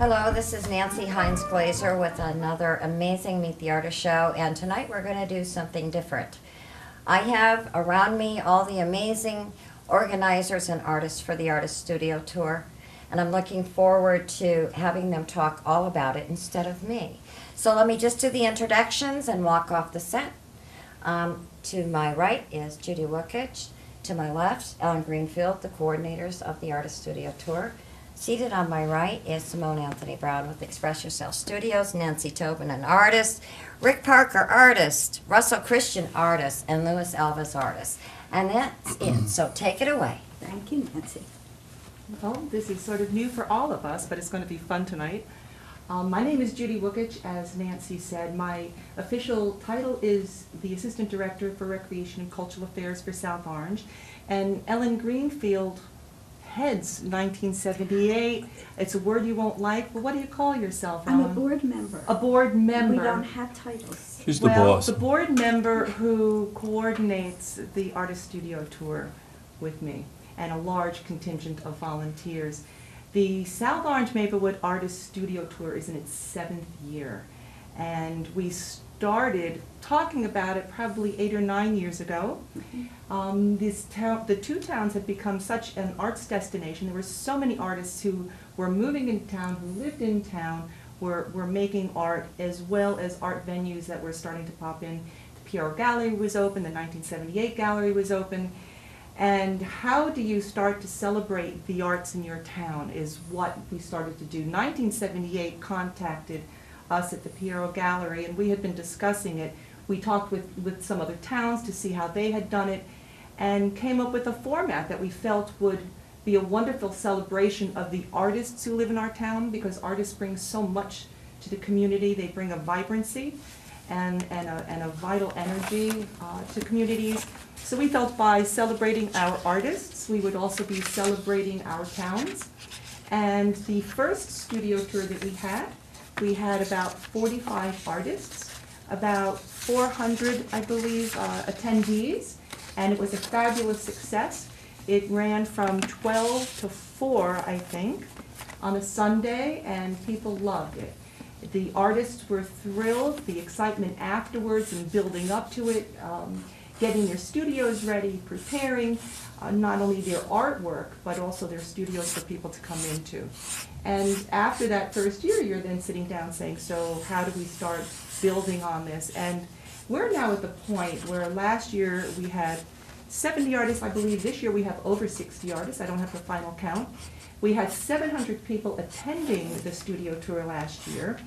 Hello, this is Nancy Heins-Glaser with another amazing Meet the Artist show, and tonight we're going to do something different. I have around me all the amazing organizers and artists for the Artist Studio Tour, and I'm looking forward to having them talk all about it instead of me. So let me just do the introductions and walk off the set. To my right is Judy Wukitsch. To my left, Greenfield, the coordinators of the Artist Studio Tour. Seated on my right is Simone Brown with Express Yourself Studios, Nancy Tobin, an artist, Rick Parker, artist, Russel Christian, artist, and Alves, artist. And that's it, so take it away. Thank you, Nancy. Well, this is sort of new for all of us, but it's going to be fun tonight. My name is Judy Wukitsch, as Nancy said. My official title is the Assistant Director for Recreation and Cultural Affairs for South Orange, and Ellen Greenfield heads 1978. It's a word you won't like, but what do you call yourself, Ellen? I'm a board member. A board member. We don't have titles. She's the Well, boss. the board member who coordinates the Artist Studio Tour with me, and a large contingent of volunteers. The South Orange Maplewood Artist Studio Tour is in its 7th year, and we started talking about it probably 8 or 9 years ago. The two towns had become such an arts destination. There were so many artists who were moving into town, who lived in town, were making art, as well as art venues that were starting to pop in. The Pierrot Gallery was open, the 1978 Gallery was open. And how do you start to celebrate the arts in your town is what we started to do. 1978 contacted us at the Pierrot Gallery, and we had been discussing it. We talked with some other towns to see how they had done it, and came up with a format that we felt would be a wonderful celebration of the artists who live in our town, because artists bring so much to the community. They bring a vibrancy and a vital energy to communities. So we felt by celebrating our artists, we would also be celebrating our towns. And the first studio tour that we had about 45 artists, about 400, I believe, attendees, and it was a fabulous success. It ran from 12 to 4, I think, on a Sunday, and people loved it. The artists were thrilled, the excitement afterwards and building up to it, getting their studios ready, preparing not only their artwork, but also their studios for people to come into. And after that first year, you're then sitting down saying, so how do we start building on this? And we're now at the point where last year we had 70 artists. I believe this year we have over 60 artists. I don't have the final count. We had 700 people attending the studio tour last year,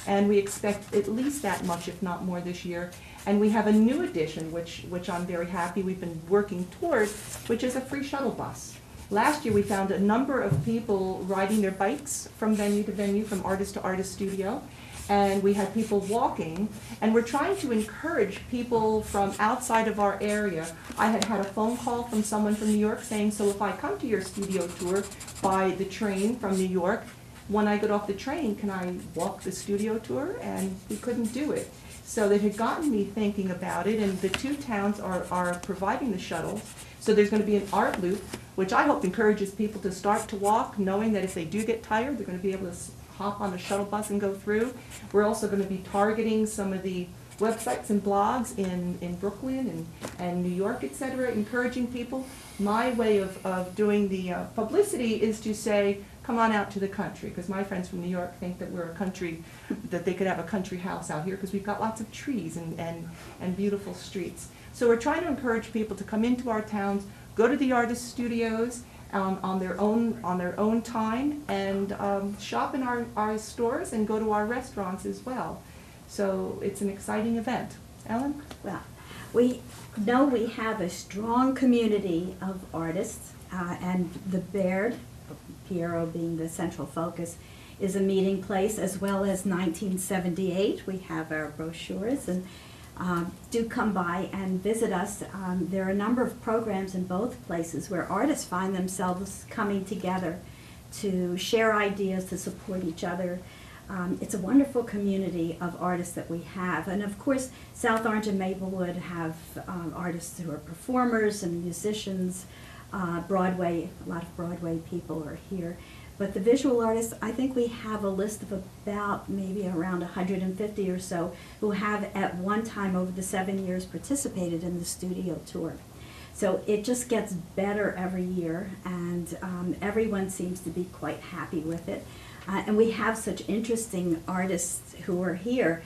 and we expect at least that much, if not more, this year. And we have a new addition, which I'm very happy we've been working towards, which is a free shuttle bus. Last year we found a number of people riding their bikes from venue to venue, from artist to artist studio, and we had people walking, and we're trying to encourage people from outside of our area. I had a phone call from someone from New York saying, so if I come to your studio tour by the train from New York, when I get off the train, can I walk the studio tour? And we couldn't do it. So that had gotten me thinking about it, and the two towns are providing the shuttles. So there's going to be an art loop, which I hope encourages people to start to walk, knowing that if they do get tired, they're going to be able to hop on the shuttle bus and go through. We're also going to be targeting some of the websites and blogs in Brooklyn and New York, etc., encouraging people. My way of doing the publicity is to say, come on out to the country, because my friends from New York think that we're a country, that they could have a country house out here, because we've got lots of trees and beautiful streets. So we're trying to encourage people to come into our towns, go to the artist studios on their own time, and shop in our stores and go to our restaurants as well. So it's an exciting event. Ellen? Well, we know we have a strong community of artists, and the Baird, Pierrot being the central focus, is a meeting place, as well as 1978. We have our brochures, and do come by and visit us. There are a number of programs in both places where artists find themselves coming together to share ideas, to support each other. It's a wonderful community of artists that we have. And of course, South Orange and Maplewood have artists who are performers and musicians. Broadway, a lot of Broadway people are here. But the visual artists, I think we have a list of about maybe around 150 or so who have at one time over the 7 years participated in the studio tour. So it just gets better every year, and everyone seems to be quite happy with it. And we have such interesting artists who are here.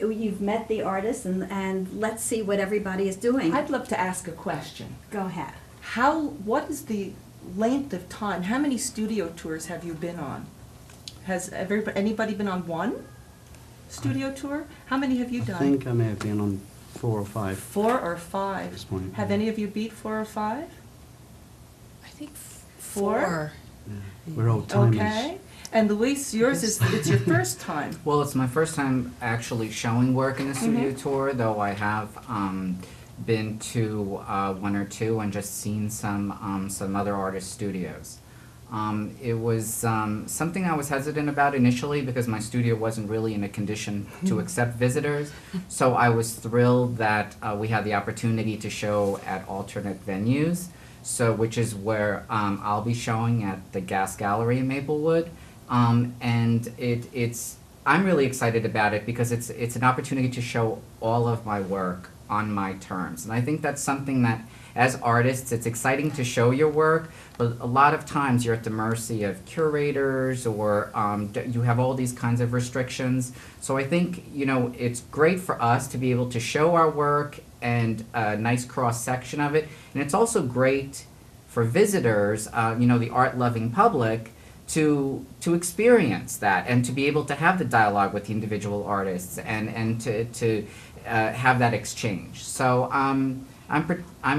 You've met the artists, and let's see what everybody is doing. I'd love to ask a question. Go ahead. What is the length of time? How many studio tours have you been on? Has anybody been on one studio tour? How many have you done? I think I may have been on 4 or 5. 4 or 5. At this point, Have yeah. any of you beat 4 or 5? I think 4. Yeah. We're old timers. Okay. And Luis, yours it's your first time. Well, it's my first time actually showing work in the studio tour, though I have been to 1 or 2 and just seen some other artist studios. It was something I was hesitant about initially because my studio wasn't really in a condition to accept visitors. So I was thrilled that we had the opportunity to show at alternate venues. So, which is where I'll be showing at the Gas Gallery in Maplewood. And I'm really excited about it because it's an opportunity to show all of my work on my terms. And I think that's something that, as artists, it's exciting to show your work, but a lot of times you're at the mercy of curators or you have all these kinds of restrictions. So I think, it's great for us to be able to show our work and a nice cross-section of it. And it's also great for visitors, the art-loving public, to experience that and to be able to have the dialogue with the individual artists and to have that exchange. So I'm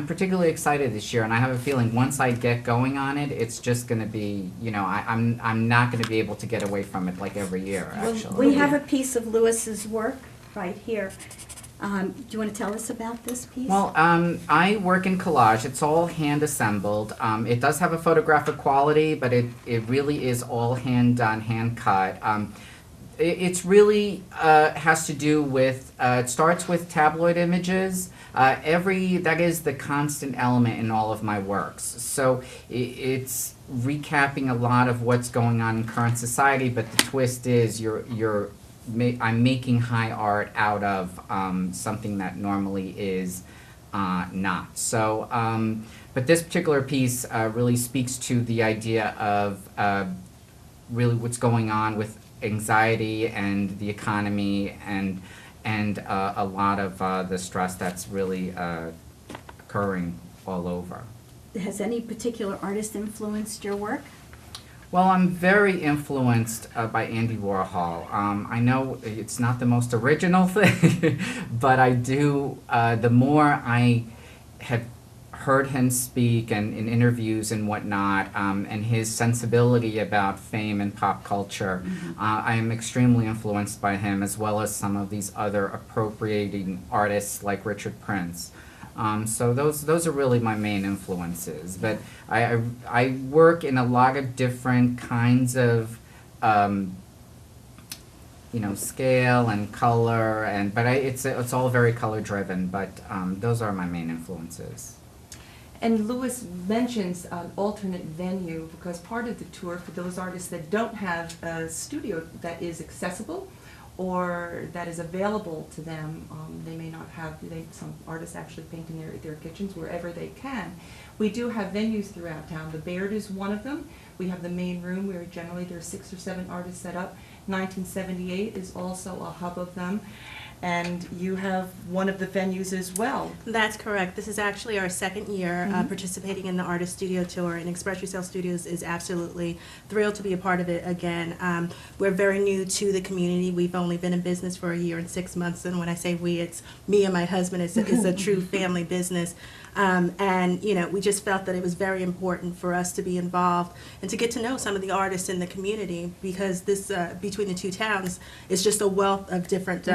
particularly excited this year, and I have a feeling once I get going on it, it's just going to be, I'm not going to be able to get away from it like every year, actually. We have a piece of Lewis's work right here. Do you want to tell us about this piece? Well, I work in collage. It's all hand assembled. It does have a photographic quality, but it really is all hand done, hand cut. It's really has to do with, it starts with tabloid images. That is the constant element in all of my works. So it's recapping a lot of what's going on in current society, but the twist is I'm making high art out of something that normally is not. So, but this particular piece really speaks to the idea of really what's going on with anxiety and the economy and a lot of the stress that's really occurring all over. Has any particular artist influenced your work? Well, I'm very influenced by Andy Warhol. I know it's not the most original thing, but I do, the more I have heard him speak and in interviews and whatnot, and his sensibility about fame and pop culture, I am extremely influenced by him, as well as some of these other appropriating artists like Richard Prince. So those are really my main influences. But I work in a lot of different kinds of scale and color, but it's all very color driven. But those are my main influences. And Louis mentions an alternate venue because part of the tour for those artists that don't have a studio that is accessible or that is available to them, they may not have, some artists actually paint in their kitchens wherever they can. We do have venues throughout town. The Baird is one of them. We have the main room where generally there are 6 or 7 artists set up. 1978 is also a hub of them. And you have one of the venues as well. That's correct. This is actually our second year participating in the Artist Studio Tour, and Express Yourself Studios is absolutely thrilled to be a part of it again. We're very new to the community. We've only been in business for 1 year and 6 months, and when I say we, it's me and my husband. It's a true family business. And we just felt that it was very important for us to be involved and to get to know some of the artists in the community, because this between the two towns is just a wealth of different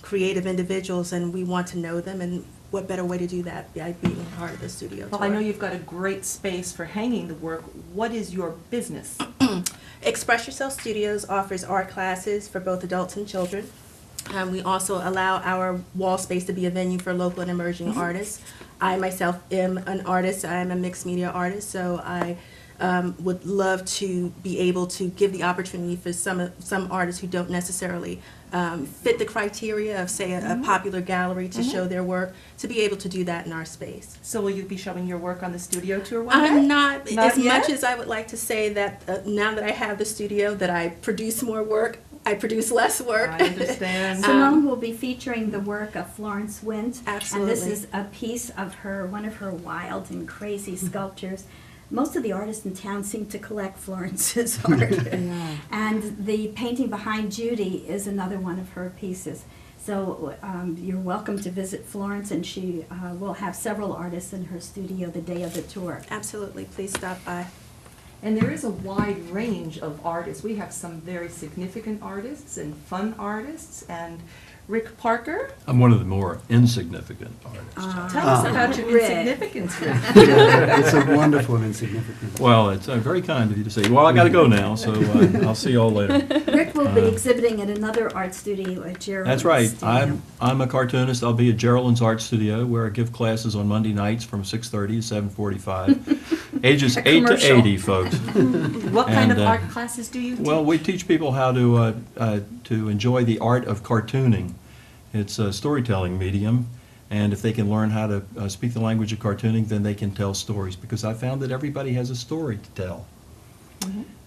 creative individuals, and we want to know them, and what better way to do that by being part of the studio tour. Well, I know you've got a great space for hanging the work. What is your business? Express Yourself Studios offers art classes for both adults and children. We also allow our wall space to be a venue for local and emerging artists. I myself am an artist. I am a mixed media artist, so I would love to be able to give the opportunity for some artists who don't necessarily fit the criteria of, say, a popular gallery to show their work, to be able to do that in our space. So will you be showing your work on the studio tour one day? I'm not as yet? much as I would like to say that now that I have the studio, that I produce more work. I produce less work. I understand. Simone will be featuring the work of Florence Wint. Absolutely. And this is a piece of one of her wild and crazy sculptures. Most of the artists in town seem to collect Florence's art. And the painting behind Judy is another one of her pieces. So you're welcome to visit Florence, and she will have several artists in her studio the day of the tour. Absolutely. Please stop by. And there is a wide range of artists. We have some very significant artists and fun artists. And Rick Parker, I'm one of the more insignificant artists. tell us about your Rick. insignificance. Rick. It's a wonderful and insignificant. Well, it's very kind of you to say. Well, I got to go now, so I'll see you all later. Rick will be exhibiting at another art studio at Gerald's That's right. studio. I'm a cartoonist. I'll be at Geraldin's Art Studio, where I give classes on Monday nights from 6:30 to 7:45. Ages 8 to commercial. 80, folks. What kind of And, art classes do you teach? Well, we teach people how to enjoy the art of cartooning. It's a storytelling medium, and if they can learn how to speak the language of cartooning, then they can tell stories, because I found that everybody has a story to tell.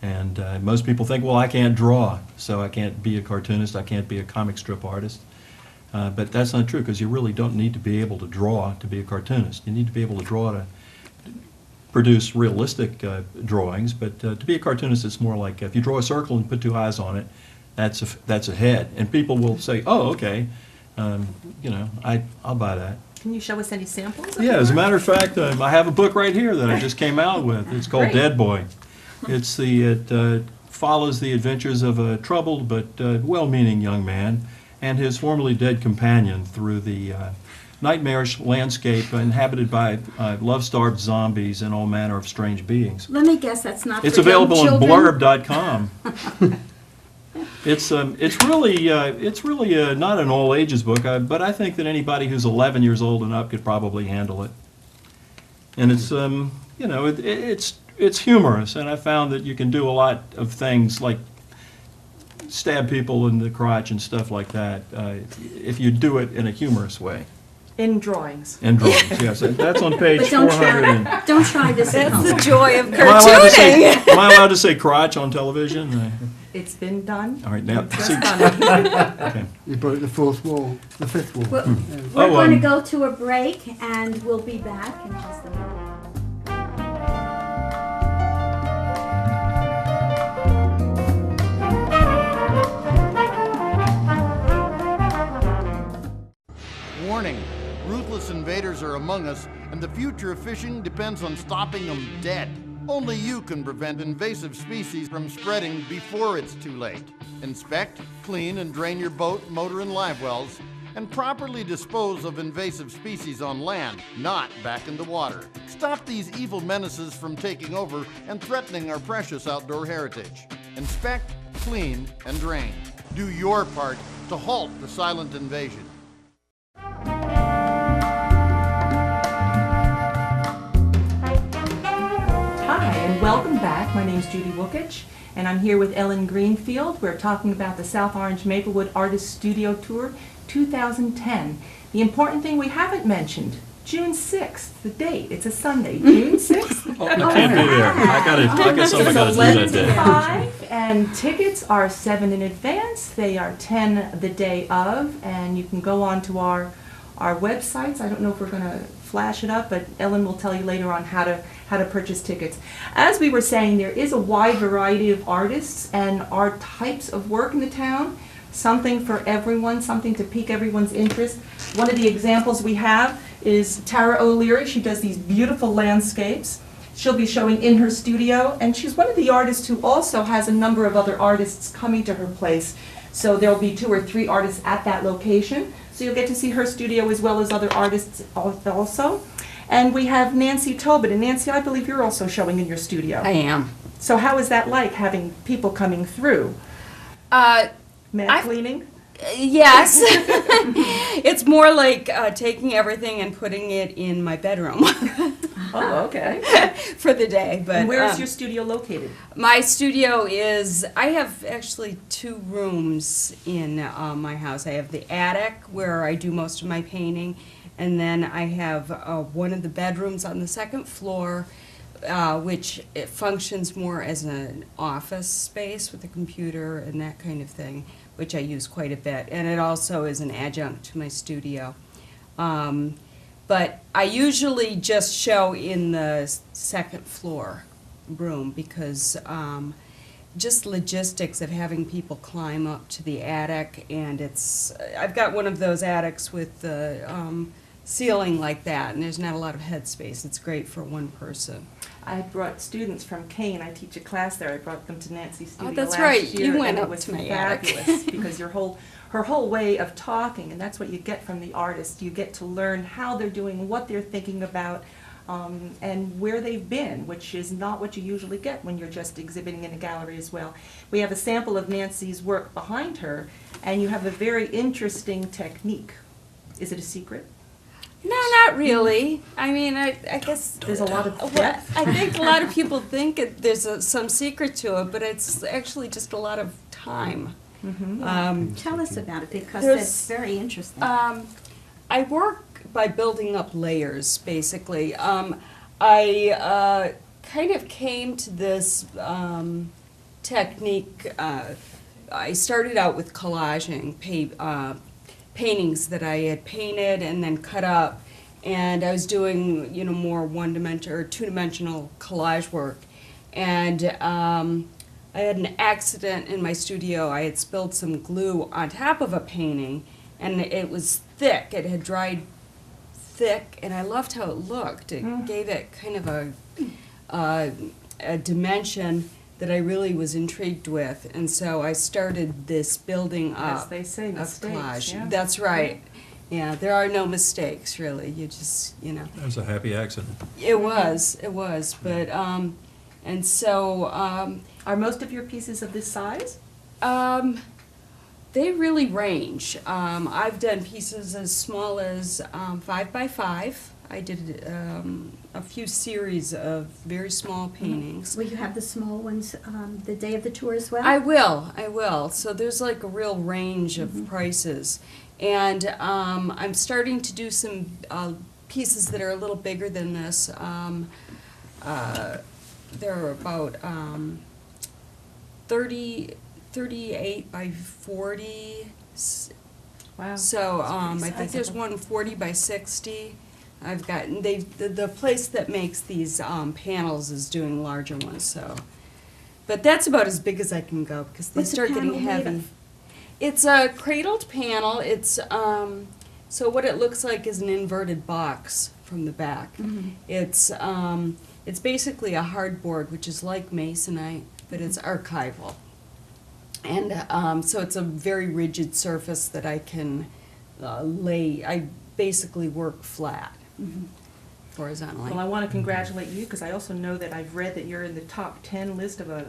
And most people think, well, I can't draw, so I can't be a cartoonist, I can't be a comic strip artist. But that's not true, because you really don't need to be able to draw to be a cartoonist. You need to be able to draw to produce realistic drawings, but to be a cartoonist, it's more like if you draw a circle and put two eyes on it, that's a head. And people will say, oh, okay, I'll buy that. Can you show us any samples? Of Yeah, your as a work? matter of fact, I have a book right here that I just came out with. It's called Great. Dead Boy. It follows the adventures of a troubled but well-meaning young man and his formerly dead companion through the nightmarish landscape inhabited by love-starved zombies and all manner of strange beings. Let me guess, that's not It's for young available on children? blurb.com. It's really not an all ages book, but I think that anybody who's 11 years old and up could probably handle it. And it's humorous, and I found that you can do a lot of things like stab people in the crotch and stuff like that if you do it in a humorous way. In drawings. And drawings, yes. That's on page But don't 400. don't try this at home. joy of Am I allowed to say crotch on television? It's been done. All right, now, You've just see, done it. okay. You broke the fourth wall, the fifth wall. We're Oh, going to go to a break, and we'll be back in just a minute. Warning, ruthless invaders are among us, and the future of fishing depends on stopping them dead. Only you can prevent invasive species from spreading before it's too late. Inspect, clean, and drain your boat, motor, and live wells, and properly dispose of invasive species on land, not back in the water. Stop these evil menaces from taking over and threatening our precious outdoor heritage. Inspect, clean, and drain. Do your part to halt the silent invasion. Hi, and welcome back. My name is Judy Wukitsch, and I'm here with Ellen Greenfield. We're talking about the South Orange Maplewood Artist Studio Tour 2010. The important thing we haven't mentioned, June 6th, the date. It's a Sunday, June 6th. Oh, you can't be there. I got something I got to do that day. 5, and tickets are 7 in advance. They are 10 the day of, and you can go on to our websites. I don't know if we're going to flash it up, but Ellen will tell you later on how to purchase tickets. As we were saying, there is a wide variety of artists and art types of work in the town. Something for everyone, something to pique everyone's interest. One of the examples we have is Tara O'Leary. She does these beautiful landscapes. She'll be showing in her studio, and she's one of the artists who also has a number of other artists coming to her place. So there'll be 2 or 3 artists at that location. So you'll get to see her studio as well as other artists also. And we have Nancy Tobin. And Nancy, I believe you're also showing in your studio. I am. So how is that like, having people coming through? Uh, Mad I've- cleaning? Yes. It's more like taking everything and putting it in my bedroom Oh, okay. for the day. But And where is your studio located? my studio is, I have actually 2 rooms in my house. I have the attic where I do most of my painting, and then I have one of the bedrooms on the 2nd floor, which it functions more as an office space with a computer and that kind of thing, which I use quite a bit. And it also is an adjunct to my studio. But I usually just show in the 2nd floor room because just logistics of having people climb up to the attic, and I've got one of those attics with the ceiling like that, and there's not a lot of headspace. It's great for one person. I brought students from Kane. I teach a class there. I brought them to Nancy's studio that's last right. year. You went and up it was to my attic. fabulous because her whole way of talking, and that's what you get from the artist. You get to learn how they're doing, what they're thinking about, and where they've been, which is not what you usually get when you're just exhibiting in a gallery as well. We have a sample of Nancy's work behind her, and you have a very interesting technique. Is it a secret? No, not really. I mean, I guess There's a lot of well, depth. I think a lot of people think there's some secret to it, but it's actually just a lot of time. Tell us about it, because There's- it's very interesting. I work by building up layers, basically. I kind of came to this technique. I started out with collaging paintings that I had painted and then cut up, and I was doing, more one-dimensional or two-dimensional collage work. And I had an accident in my studio. I had spilled some glue on top of a painting, and it was thick. It had dried thick, and I loved how it looked. It gave it kind of a dimension that I really was intrigued with, and so I started this building up As they say, of mistakes, collage. yeah. That's right. Yeah, there are no mistakes, really. You just, That was a happy accident. It was, but, and so, Are most of your pieces of this size? they really range. I've done pieces as small as 5 by 5. I did a few series of very small paintings. Will you have the small ones the day of the tour as well? I will. So there's like a real range of prices. And I'm starting to do some pieces that are a little bigger than this. They're about 38 by 40. Wow. So I think there's sizable. one 40 by 60. I've gotten, the place that makes these panels is doing larger ones, so. But that's about as big as I can go, because they What's the start getting panel made heavy. of? It's a cradled panel. It's, so what it looks like is an inverted box from the back. It's basically a hardboard, which is like masonite, but it's archival. And so it's a very rigid surface that I can I basically work flat, horizontally. Well, I want to congratulate you because I also know that I've read that you're in the top 10 list of a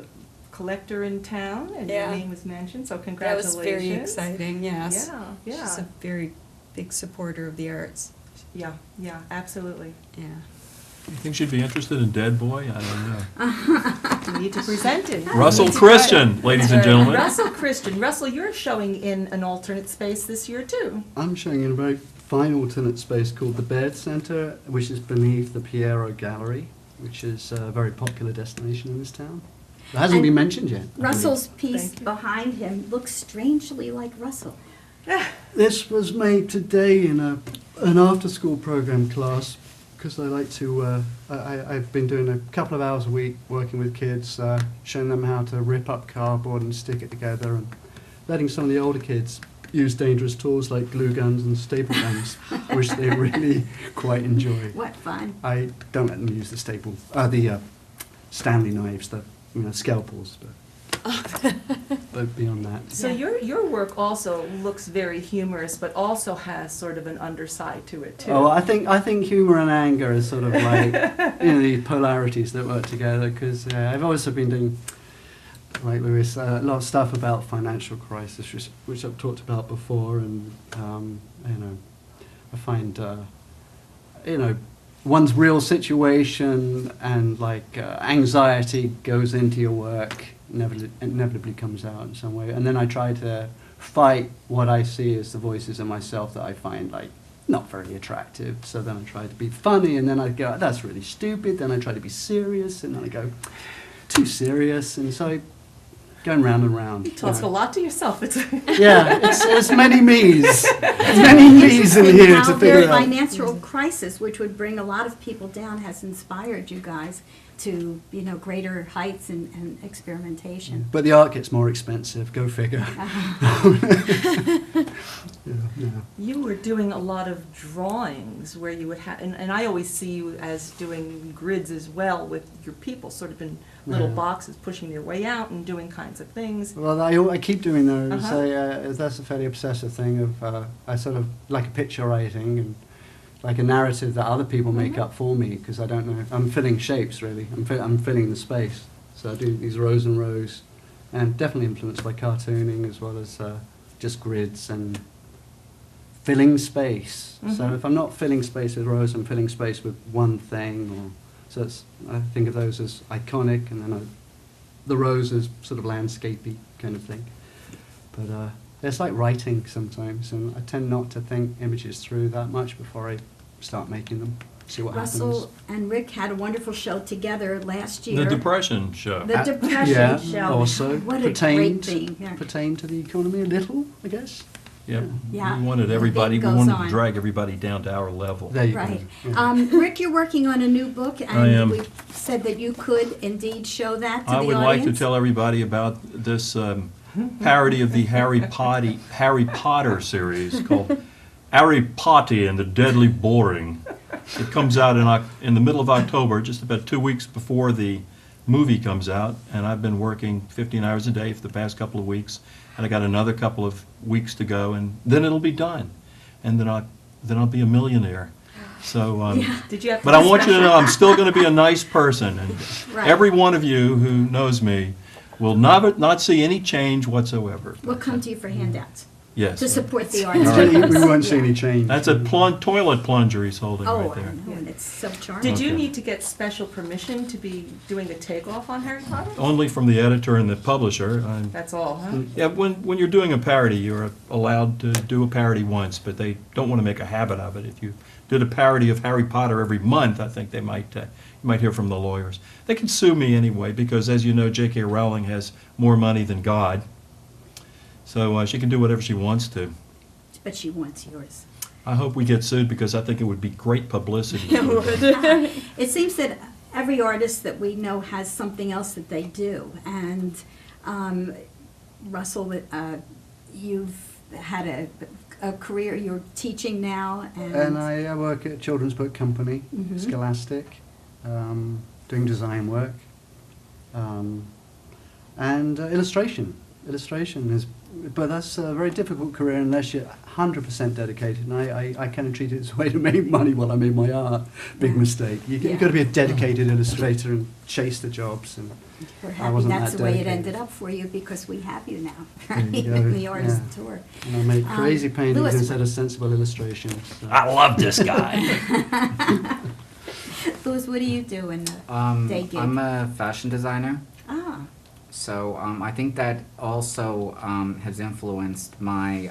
collector in town, and Yeah. your name was mentioned, so That congratulations. was very exciting, yes. Yeah, She's yeah. a very big supporter of the arts, Yeah, absolutely. yeah. You think she'd be interested in Dead Boy? I don't know. You need to present it. Russell You need to Christian, ladies and gentlemen. Russell Christian. Russell, you're showing in an alternate space this year, too. I'm showing in a very fine alternate space called the Baird Center, which is beneath the Piero Gallery, which is a very popular destination in this town. It hasn't been mentioned yet. Russell's piece Thank you. behind him looks strangely like Russell. This was made today in an after-school program class because I like to. I've been doing a couple of hours a week working with kids, showing them how to rip up cardboard and stick it together, and letting some of the older kids use dangerous tools like glue guns and staple guns, which they really quite enjoy. What fun. I don't let them use the Stanley knives, the scalpels, but beyond that. So your work also looks very humorous, but also has sort of an underside to it, too. Oh, I think humor and anger is sort of like the polarities that work together. Because I've also been doing like Lewis, a lot of stuff about financial crisis, which I've talked about before, and you know, I find you know, one's real situation and like anxiety goes into your work, inevitably comes out in some way, and then I try to fight what I see as the voices in myself that I find like not very attractive. So then I try to be funny, and then I go, that's really stupid. Then I try to be serious, and then I go, too serious, and so going round and round. You talk a lot to yourself. It's Yeah, it's many me's. There's many me's in here to figure Your it out. financial crisis, which would bring a lot of people down, has inspired you guys to, you know, greater heights and experimentation. But the art gets more expensive. Go figure. Yeah. You were doing a lot of drawings where you would have, and I always see you as doing grids as well with your people, sort of in little Yeah. boxes, pushing their way out and doing kinds of things. Well, I keep doing those. Uh-huh. That's a fairly obsessive thing of I sort of like a picture writing and like a narrative that other people make up for me because I don't know. I'm filling shapes really. I'm filling the space. So I do these rows and rows, and definitely influenced by cartooning as well as just grids and filling space. So if I'm not filling space with rows, I'm filling space with one thing. Or so it's, I think of those as iconic, and then the rows as sort of landscapey kind of thing. But it's like writing sometimes, and I tend not to think images through that much before I start making them. See what Russell happens. and Rick had a wonderful show together last The year. Depression show. The Depression Yeah, show. also What a great pertained thing. Yeah. pertained to the economy a little, I guess. Yep. Yeah. We wanted The everybody, thing we goes wanted on. to drag everybody down to our level. There you Right. go. Yeah. Rick, you're working on a new book, and I am. we said that you could indeed show that to I the would audience. like to tell everybody about this parody of the Harry Potter series called Harry Potter and the Deadly Boring. It comes out in the middle of October, just about 2 weeks before the movie comes out, and I've been working 15 hours a day for the past couple of weeks, and I got another couple of weeks to go, and then it'll be done, and then I'll be a millionaire. So, Did you have to but I want you to know I'm still going to be a nice person, and Right. every one of you who knows me will not see any change whatsoever. We'll come to you for handouts Yes. to support the We artists. won't see any change. That's a toilet plunger he's holding Oh, right I there. know, and it's so charming. Did you Okay. need to get special permission to be doing a takeoff on Harry Potter? Only from the editor and the publisher. That's all, huh? Yeah, when you're doing a parody, you're allowed to do a parody once, but they don't want to make a habit of it. If you did a parody of Harry Potter every month, I think they might you might hear from the lawyers. They can sue me anyway because, as you know, J.K. Rowling has more money than God, so she can do whatever she wants to. But she wants yours. I hope we get sued because I think it would be great publicity. It seems that every artist that we know has something else that they do. And Russell, you've had a career, you're teaching now. And I work at a children's book company, Mhm. Scholastic, doing design work, and illustration. Illustration is, but that's a very difficult career unless you're 100% dedicated. And I kind of treat it as a way to make money while I made my art. Big Yeah. mistake. You've got to be a dedicated illustrator and chase the jobs. And We're I happy wasn't that's that the way it dedicated. ended up for you because we have you now, There right? you go, In the artist yeah. tour. And I make crazy paintings Louis- instead of sensible illustrations. So. I love this guy. Louis, what do you do in the day gig? I'm a fashion designer. Ah, So I think that also has influenced my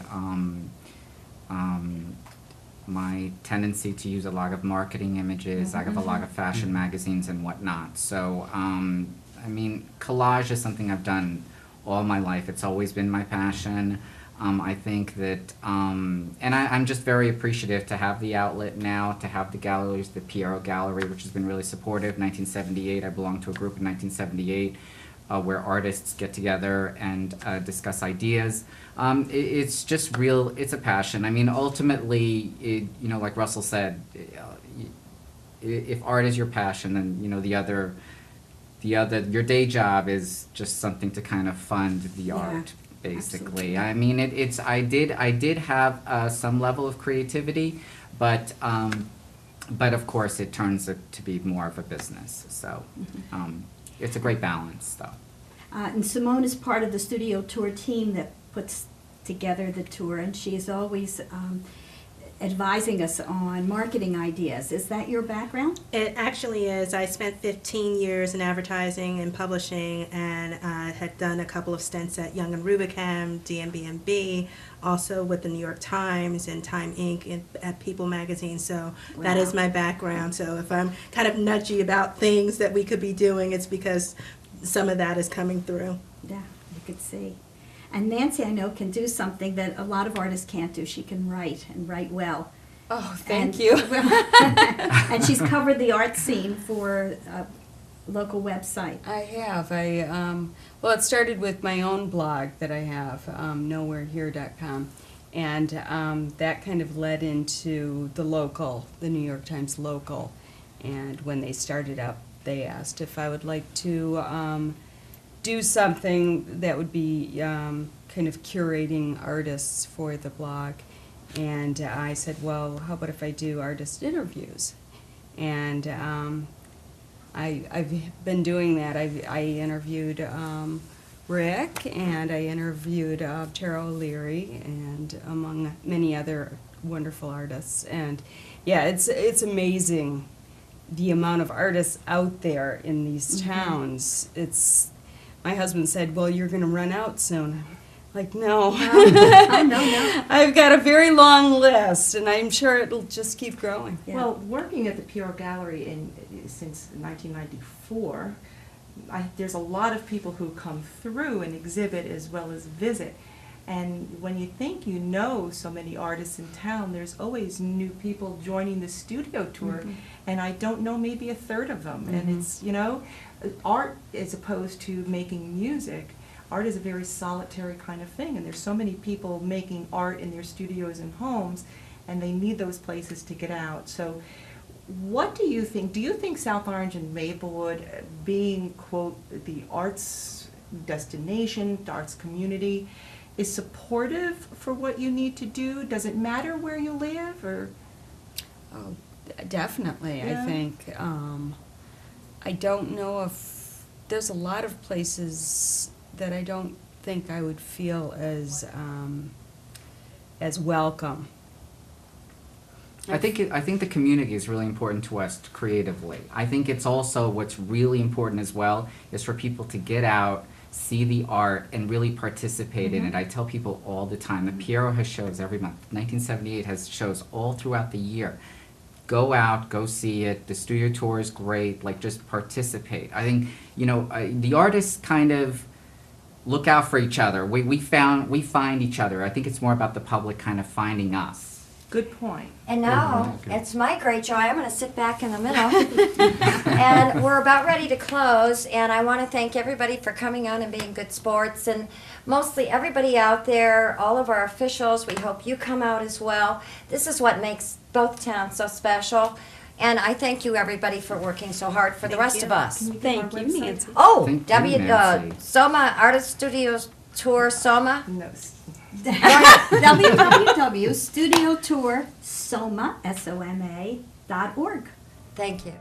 my tendency to use a lot of marketing images. I have a lot of fashion magazines and whatnot. So I mean, collage is something I've done all my life. It's always been my passion. I think that, and I'm just very appreciative to have the outlet now, to have the galleries, the Piero Gallery, which has been really supportive. 1978, I belonged to a group in 1978. Where artists get together and discuss ideas. It's just real, it's a passion. I mean, ultimately, like Russell said, if art is your passion, then, your day job is just something to kind of fund the art, basically. absolutely. I mean, I did have some level of creativity, but of course it turns it to be more of a business. So, it's a great balance, though. And Simone is part of the studio tour team that puts together the tour, and she is always advising us on marketing ideas. Is that your background? It actually is. I spent 15 years in advertising and publishing, and had done a couple of stints at Young and Rubicam, DMB&B, also with the New York Times and Time Inc. At People Magazine. So that is my background. So if I'm kind of nudgy about things that we could be doing, it's because some of that is coming through. Yeah, you could see. And Nancy, I know, can do something that a lot of artists can't do. She can write, and write well. Oh, thank And- you. And she's covered the art scene for a local website. I have. Well, it started with my own blog that I have, nowherehere.com. And that kind of led into the New York Times Local. And when they started up, they asked if I would like to do something that would be kind of curating artists for the blog. And I said, well, how about if I do artist interviews? And I've been doing that. I interviewed Rick, and I interviewed Tara O'Leary, and among many other wonderful artists. And yeah, it's amazing the amount of artists out there in these towns. My husband said, well, you're going to run out soon. Like, no. No. I've got a very long list, and I'm sure it'll just keep growing. Yeah. Well, working at the Pierrot Gallery since 1994, there's a lot of people who come through and exhibit as well as visit. And when you think you know so many artists in town, there's always new people joining the studio tour, and I don't know maybe a third of them. And it's, art as opposed to making music. Art is a very solitary kind of thing, and there's so many people making art in their studios and homes, and they need those places to get out. So what do you think? Do you think South Orange and Maplewood, being, quote, the arts destination, the arts community, is supportive for what you need to do? Does it matter where you live, or? Oh, definitely, Yeah. I think. I don't know if there's a lot of places that I don't think I would feel as welcome. I think the community is really important to us creatively. I think it's also what's really important as well is for people to get out, see the art, and really participate in it. I tell people all the time, the Pierrot has shows every month. 1978 has shows all throughout the year. Go out, go see it. The studio tour is great. Like, just participate. I think, the artists kind of look out for each other. We find each other. I think it's more about the public kind of finding us. Good point. And now, it's my great joy, I'm going to sit back in the middle. And we're about ready to close, and I want to thank everybody for coming on and being good sports, and mostly everybody out there, all of our officials, we hope you come out as well. This is what makes both towns so special, and I thank you, everybody, for working so hard for the rest of us. Can we give Thank our you, website? Nancy. Oh, Thank you, Nancy. Soma Artist Studios Tour, Soma. No. www.studiotour.soma.org. Thank you.